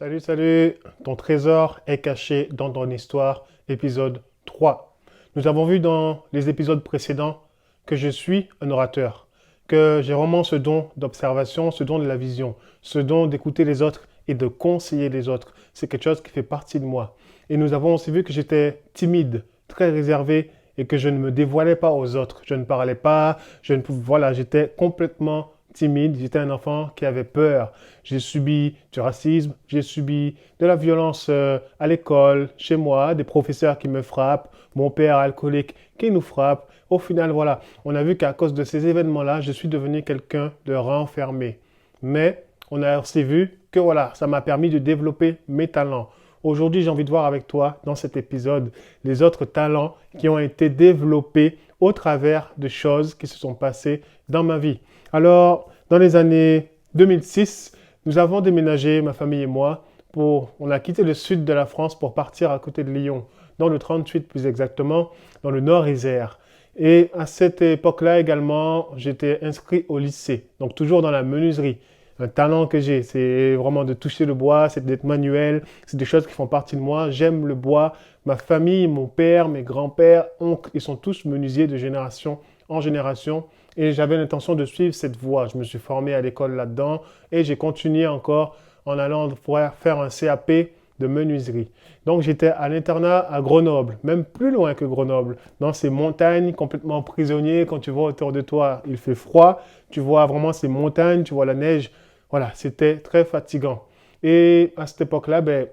Salut, salut! Ton trésor est caché dans ton histoire, épisode 3. Nous avons vu dans les épisodes précédents que je suis un orateur, que j'ai vraiment ce don d'observation, ce don de la vision, ce don d'écouter les autres et de conseiller les autres. C'est quelque chose qui fait partie de moi. Et nous avons aussi vu que j'étais timide, très réservé et que je ne me dévoilais pas aux autres. Je ne parlais pas, je ne pouvais, voilà, j'étais complètement timide, j'étais un enfant qui avait peur. J'ai subi du racisme, j'ai subi de la violence à l'école, chez moi, des professeurs qui me frappent, mon père alcoolique qui nous frappe. Au final, voilà, on a vu qu'à cause de ces événements-là, je suis devenu quelqu'un de renfermé. Mais on a aussi vu que voilà, ça m'a permis de développer mes talents. Aujourd'hui, j'ai envie de voir avec toi, dans cet épisode, les autres talents qui ont été développés au travers de choses qui se sont passées dans ma vie. Alors, dans les années 2006, nous avons déménagé, ma famille et moi, on a quitté le sud de la France pour partir à côté de Lyon, dans le 38 plus exactement, dans le Nord-Isère. Et à cette époque-là également, j'étais inscrit au lycée, donc toujours dans la menuiserie. Un talent que j'ai, c'est vraiment de toucher le bois, c'est d'être manuel, c'est des choses qui font partie de moi. J'aime le bois. Ma famille, mon père, mes grands-pères, oncles, ils sont tous menuisiers de génération en génération. Et j'avais l'intention de suivre cette voie. Je me suis formé à l'école là-dedans et j'ai continué encore en allant pouvoir faire un CAP de menuiserie. Donc j'étais à l'internat à Grenoble, même plus loin que Grenoble, dans ces montagnes complètement prisonniers. Quand tu vois autour de toi, il fait froid, tu vois vraiment ces montagnes, tu vois la neige. Voilà, c'était très fatigant. Et à cette époque-là, ben,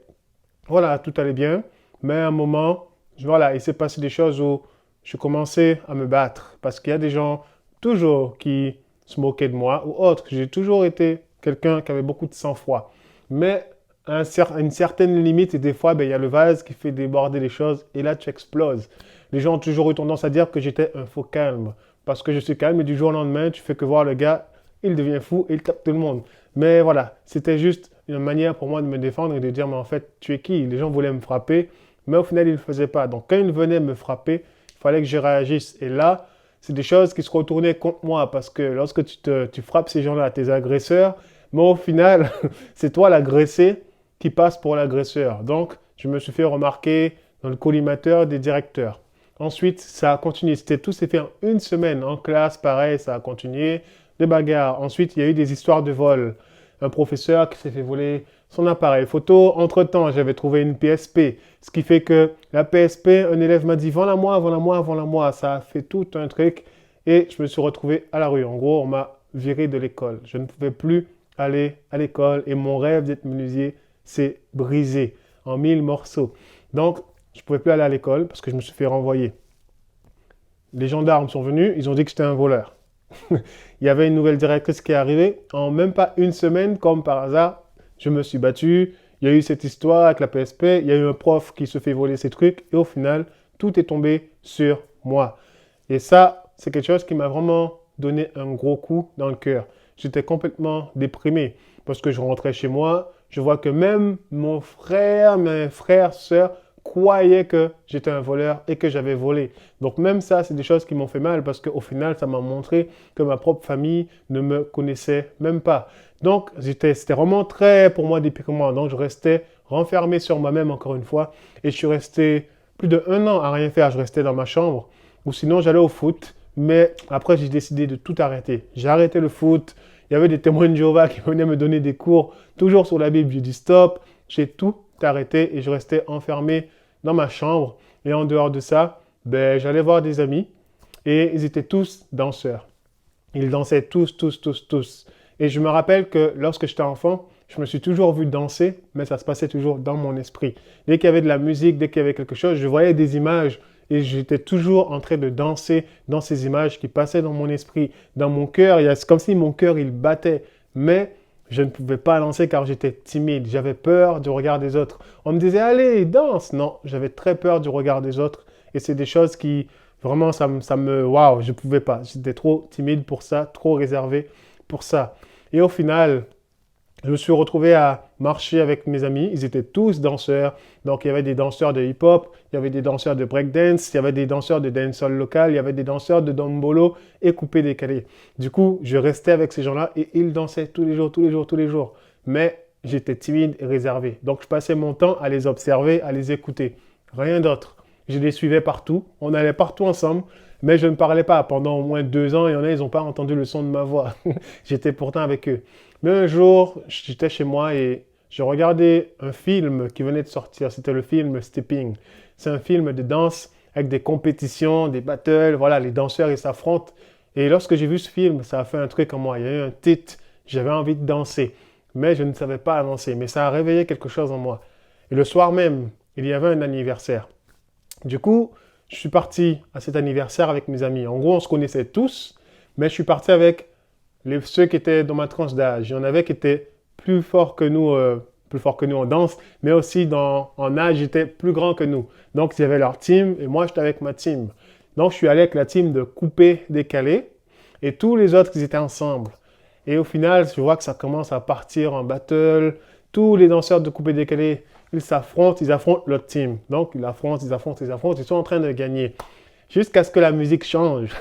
voilà, tout allait bien. Mais à un moment, voilà, il s'est passé des choses où je commençais à me battre. Parce qu'il y a des gens toujours qui se moquaient de moi ou autres. J'ai toujours été quelqu'un qui avait beaucoup de sang-froid. Mais à une certaine limite, et des fois, ben, il y a le vase qui fait déborder les choses et là, tu exploses. Les gens ont toujours eu tendance à dire que j'étais un faux calme. Parce que je suis calme et du jour au lendemain, tu fais que voir le gars, il devient fou et il tape tout le monde. Mais voilà, c'était juste une manière pour moi de me défendre et de dire, mais en fait, tu es qui? Les gens voulaient me frapper, mais au final, ils ne le faisaient pas. Donc, quand ils venaient me frapper, il fallait que je réagisse. Et là, c'est des choses qui se retournaient contre moi parce que lorsque tu frappes ces gens-là, tes agresseurs, mais au final, c'est toi l'agressé qui passe pour l'agresseur. Donc, je me suis fait remarquer dans le collimateur des directeurs. Ensuite, ça a continué. Tout s'est fait en une semaine. En classe, pareil, ça a continué. Des bagarres. Ensuite, il y a eu des histoires de vol. Un professeur qui s'est fait voler son appareil photo. Entre-temps, j'avais trouvé une PSP. Ce qui fait que la PSP, un élève m'a dit, vends-la-moi, vends-la-moi, vends-la-moi. Ça a fait tout un truc. Et je me suis retrouvé à la rue. En gros, on m'a viré de l'école. Je ne pouvais plus aller à l'école. Et mon rêve d'être menuisier s'est brisé en 1000 morceaux. Donc, je ne pouvais plus aller à l'école parce que je me suis fait renvoyer. Les gendarmes sont venus, ils ont dit que j'étais un voleur. Il y avait une nouvelle directrice qui est arrivée. En même pas une semaine, comme par hasard, je me suis battu. Il y a eu cette histoire avec la PSP. Il y a eu un prof qui se fait voler ses trucs. Et au final, tout est tombé sur moi. Et ça, c'est quelque chose qui m'a vraiment donné un gros coup dans le cœur. J'étais complètement déprimé parce que je rentrais chez moi. Je vois que même mon frère, mes frères, sœurs croyaient que j'étais un voleur et que j'avais volé. Donc même ça, c'est des choses qui m'ont fait mal parce qu'au final, ça m'a montré que ma propre famille ne me connaissait même pas. Donc c'était vraiment très pour moi déprimant. Donc je restais renfermé sur moi-même encore une fois et je suis resté plus d'1 an à rien faire. Je restais dans ma chambre ou sinon j'allais au foot. Mais après, j'ai décidé de tout arrêter. J'ai arrêté le foot. Il y avait des témoins de Jéhovah qui venaient me donner des cours, toujours sur la Bible. J'ai dit stop. J'ai tout arrêté et je restais enfermé dans ma chambre. Et en dehors de ça, ben, j'allais voir des amis et ils étaient tous danseurs. Ils dansaient tous, tous, tous, tous. Et je me rappelle que lorsque j'étais enfant, je me suis toujours vu danser, mais ça se passait toujours dans mon esprit. Dès qu'il y avait de la musique, dès qu'il y avait quelque chose, je voyais des images et j'étais toujours en train de danser dans ces images qui passaient dans mon esprit, dans mon cœur. C'est comme si mon cœur, il battait. Mais je ne pouvais pas danser car j'étais timide. J'avais peur du regard des autres. On me disait, allez, danse. Non, j'avais très peur du regard des autres. Et c'est des choses qui, vraiment, waouh, je ne pouvais pas. J'étais trop timide pour ça, trop réservé pour ça. Et au final, je me suis retrouvé à marcher avec mes amis. Ils étaient tous danseurs. Donc, il y avait des danseurs de hip-hop, il y avait des danseurs de breakdance, il y avait des danseurs de dancehall local, il y avait des danseurs de dombolo et coupé-décalé. Du coup, je restais avec ces gens-là et ils dansaient tous les jours, tous les jours, tous les jours. Mais j'étais timide et réservé. Donc, je passais mon temps à les observer, à les écouter. Rien d'autre. Je les suivais partout. On allait partout ensemble, mais je ne parlais pas. Pendant au moins 2 ans, il y en a, ils n'ont pas entendu le son de ma voix. J'étais pourtant avec eux. Mais un jour, j'étais chez moi et je regardais un film qui venait de sortir. C'était le film Stepping. C'est un film de danse avec des compétitions, des battles. Voilà, les danseurs, ils s'affrontent. Et lorsque j'ai vu ce film, ça a fait un truc en moi. Il y a eu un titre. J'avais envie de danser. Mais je ne savais pas danser. Mais ça a réveillé quelque chose en moi. Et le soir même, il y avait un anniversaire. Du coup, je suis parti à cet anniversaire avec mes amis. En gros, on se connaissait tous, mais je suis parti avec ceux qui étaient dans ma tranche d'âge. Il y en avait qui étaient plus forts que nous en danse, mais aussi en âge, ils étaient plus grands que nous. Donc, ils avaient leur team et moi, j'étais avec ma team. Donc, je suis allé avec la team de coupé décalé et tous les autres, ils étaient ensemble. Et au final, je vois que ça commence à partir en battle. Tous les danseurs de coupé décalé, ils affrontent l'autre team. Donc, ils affrontent, ils sont en train de gagner. Jusqu'à ce que la musique change.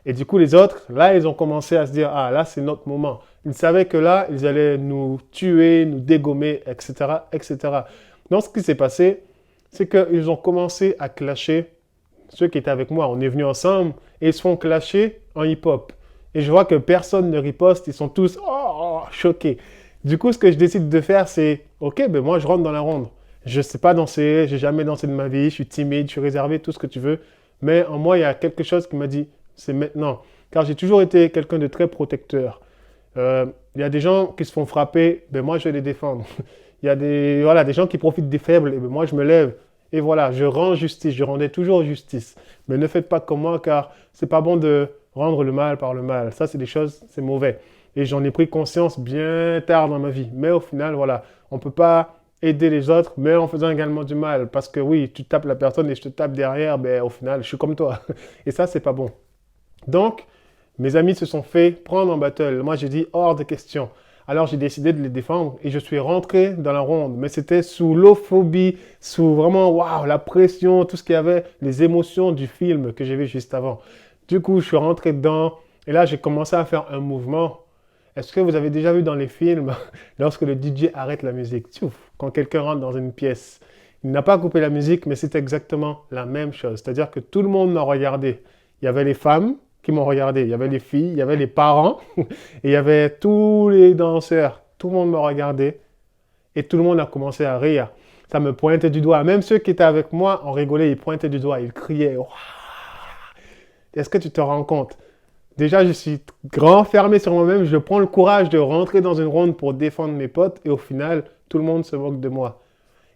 Et du coup, les autres, là, ils ont commencé à se dire, ah, là, c'est notre moment. Ils savaient que là, ils allaient nous tuer, nous dégommer, etc., etc. Donc, ce qui s'est passé, c'est qu'ils ont commencé à clasher ceux qui étaient avec moi. On est venus ensemble et ils se font clasher en hip-hop. Et je vois que personne ne riposte, ils sont tous choqués. Du coup, ce que je décide de faire, c'est, ok, ben moi, je rentre dans la ronde. Je ne sais pas danser, j'ai jamais dansé de ma vie, je suis timide, je suis réservé, tout ce que tu veux. Mais en moi, il y a quelque chose qui m'a dit, c'est maintenant. Car j'ai toujours été quelqu'un de très protecteur. Il y a des gens qui se font frapper, ben moi, je vais les défendre. Il y a des gens qui profitent des faibles, et ben moi, je me lève. Et voilà, je rends justice, je rendais toujours justice. Mais ne faites pas comme moi, car c'est pas bon de rendre le mal par le mal. Ça, c'est des choses, c'est mauvais. Et j'en ai pris conscience bien tard dans ma vie. Mais au final, voilà, on ne peut pas aider les autres, mais en faisant également du mal. Parce que oui, tu tapes la personne et je te tape derrière, ben au final, je suis comme toi. Et ça, c'est pas bon. Donc, mes amis se sont fait prendre en battle. Moi, j'ai dit hors de question. Alors, j'ai décidé de les défendre et je suis rentré dans la ronde. Mais c'était sous l'euphorie, sous vraiment, waouh, la pression, tout ce qu'il y avait, les émotions du film que j'ai vu juste avant. Du coup, je suis rentré dedans et là, j'ai commencé à faire un mouvement. Est-ce que vous avez déjà vu dans les films, lorsque le DJ arrête la musique, tchouf, quand quelqu'un rentre dans une pièce, il n'a pas coupé la musique, mais c'est exactement la même chose. C'est-à-dire que tout le monde m'a regardé. Il y avait les femmes qui m'ont regardé, il y avait les filles, il y avait les parents, et il y avait tous les danseurs. Tout le monde m'a regardé et tout le monde a commencé à rire. Ça me pointait du doigt. Même ceux qui étaient avec moi ont rigolé, ils pointaient du doigt, ils criaient. Ouah. Est-ce que tu te rends compte? Déjà, je suis grand fermé sur moi-même. Je prends le courage de rentrer dans une ronde pour défendre mes potes. Et au final, tout le monde se moque de moi.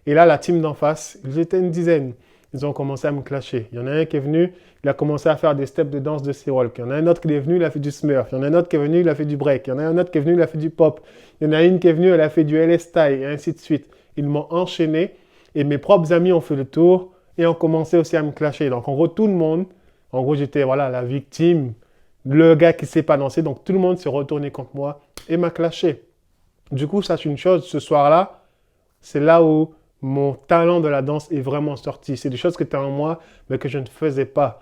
Et là, la team d'en face, ils étaient une dizaine. Ils ont commencé à me clasher. Il y en a un qui est venu, il a commencé à faire des steps de danse de C-Walk. Il y en a un autre qui est venu, il a fait du Smurf. Il y en a un autre qui est venu, il a fait du break. Il y en a un autre qui est venu, il a fait du pop. Il y en a une qui est venue, elle a fait du LS style et ainsi de suite. Ils m'ont enchaîné et mes propres amis ont fait le tour et ont commencé aussi à me clasher. Donc, en gros, tout le monde, en gros, j'étais voilà, la victime, le gars qui ne sait pas danser. Donc, tout le monde s'est retourné contre moi et m'a clashé. Du coup, sache une chose, ce soir-là, c'est là où mon talent de la danse est vraiment sorti. C'est des choses qui étaient en moi, mais que je ne faisais pas.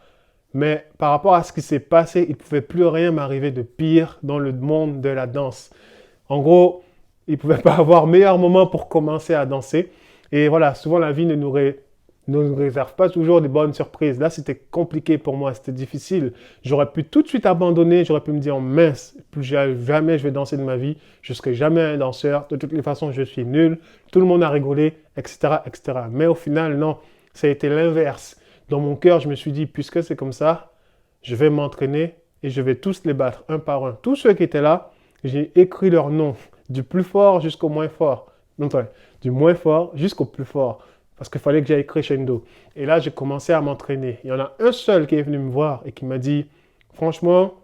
Mais par rapport à ce qui s'est passé, il ne pouvait plus rien m'arriver de pire dans le monde de la danse. En gros, il ne pouvait pas avoir meilleur moment pour commencer à danser. Et voilà, souvent la vie ne nous réserve pas toujours des bonnes surprises. Là, c'était compliqué pour moi, c'était difficile. J'aurais pu tout de suite abandonner, j'aurais pu me dire, mince, plus jamais je vais danser de ma vie, je ne serai jamais un danseur, de toutes les façons, je suis nul, tout le monde a rigolé, etc., etc. Mais au final, non, ça a été l'inverse. Dans mon cœur, je me suis dit, puisque c'est comme ça, je vais m'entraîner et je vais tous les battre, un par un. Tous ceux qui étaient là, j'ai écrit leur nom, du plus fort jusqu'au moins fort. Non, du moins fort jusqu'au plus fort. Parce qu'il fallait que j'aille crescendo. Et là, j'ai commencé à m'entraîner. Il y en a un seul qui est venu me voir et qui m'a dit, franchement,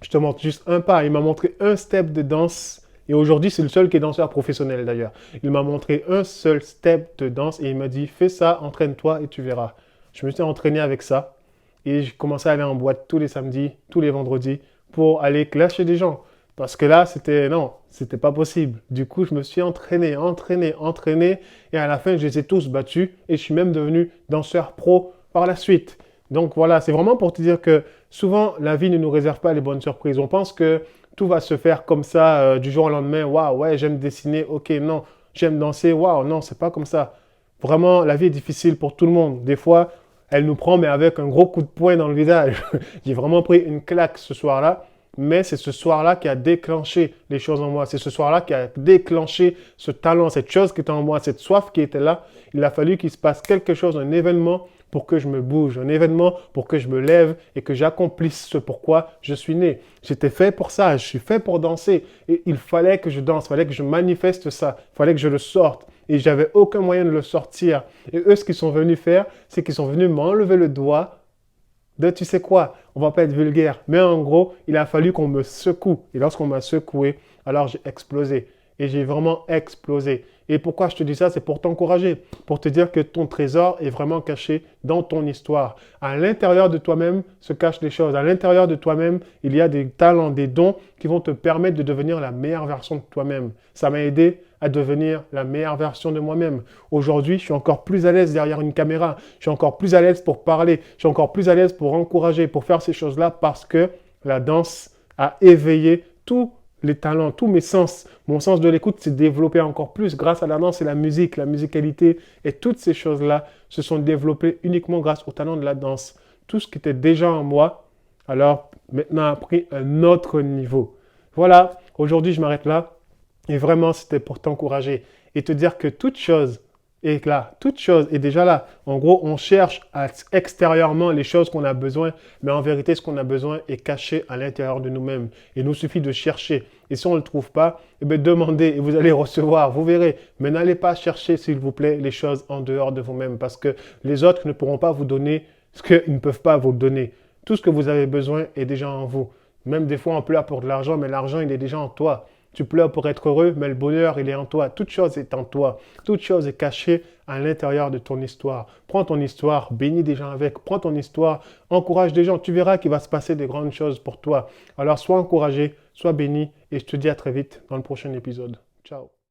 je te montre juste un pas. Il m'a montré un step de danse. Et aujourd'hui, c'est le seul qui est danseur professionnel d'ailleurs. Il m'a montré un seul step de danse et il m'a dit, fais ça, entraîne-toi et tu verras. Je me suis entraîné avec ça. Et j'ai commencé à aller en boîte tous les samedis, tous les vendredis pour aller clasher des gens. Parce que là, c'était pas possible. Du coup, je me suis entraîné. Et à la fin, je les ai tous battus. Et je suis même devenu danseur pro par la suite. Donc voilà, c'est vraiment pour te dire que souvent, la vie ne nous réserve pas les bonnes surprises. On pense que tout va se faire comme ça du jour au lendemain. Waouh, ouais, j'aime dessiner. Ok, non, j'aime danser. Waouh, non, c'est pas comme ça. Vraiment, la vie est difficile pour tout le monde. Des fois, elle nous prend, mais avec un gros coup de poing dans le visage. J'ai vraiment pris une claque ce soir-là. Mais c'est ce soir-là qui a déclenché les choses en moi. C'est ce soir-là qui a déclenché ce talent, cette chose qui était en moi, cette soif qui était là. Il a fallu qu'il se passe quelque chose, un événement pour que je me bouge, un événement pour que je me lève et que j'accomplisse ce pourquoi je suis né. J'étais fait pour ça, je suis fait pour danser. Et il fallait que je danse, il fallait que je manifeste ça, il fallait que je le sorte. Et j'avais aucun moyen de le sortir. Et eux, ce qu'ils sont venus faire, c'est qu'ils sont venus m'enlever le doigt de tu sais quoi, on va pas être vulgaire, mais en gros, il a fallu qu'on me secoue. Et lorsqu'on m'a secoué, alors j'ai explosé. Et j'ai vraiment explosé. Et pourquoi je te dis ça? C'est pour t'encourager, pour te dire que ton trésor est vraiment caché dans ton histoire. À l'intérieur de toi-même se cachent les choses. À l'intérieur de toi-même, il y a des talents, des dons qui vont te permettre de devenir la meilleure version de toi-même. Ça m'a aidé à devenir la meilleure version de moi-même. Aujourd'hui, je suis encore plus à l'aise derrière une caméra. Je suis encore plus à l'aise pour parler. Je suis encore plus à l'aise pour encourager, pour faire ces choses-là parce que la danse a éveillé tous les talents, tous mes sens. Mon sens de l'écoute s'est développé encore plus grâce à la danse et la musique, la musicalité. Et toutes ces choses-là se sont développées uniquement grâce au talent de la danse. Tout ce qui était déjà en moi, alors maintenant a pris un autre niveau. Voilà, aujourd'hui je m'arrête là. Et vraiment, c'était pour t'encourager et te dire que toute chose est là. Toute chose est déjà là. En gros, on cherche extérieurement les choses qu'on a besoin, mais en vérité, ce qu'on a besoin est caché à l'intérieur de nous-mêmes. Il nous suffit de chercher. Et si on ne le trouve pas, eh bien, demandez et vous allez recevoir. Vous verrez. Mais n'allez pas chercher, s'il vous plaît, les choses en dehors de vous-même parce que les autres ne pourront pas vous donner ce qu'ils ne peuvent pas vous donner. Tout ce que vous avez besoin est déjà en vous. Même des fois, on pleure pour de l'argent, mais l'argent, il est déjà en toi. Tu pleures pour être heureux, mais le bonheur, il est en toi. Toute chose est en toi. Toute chose est cachée à l'intérieur de ton histoire. Prends ton histoire, bénis des gens avec. Prends ton histoire, encourage des gens. Tu verras qu'il va se passer des grandes choses pour toi. Alors, sois encouragé, sois béni et je te dis à très vite dans le prochain épisode. Ciao.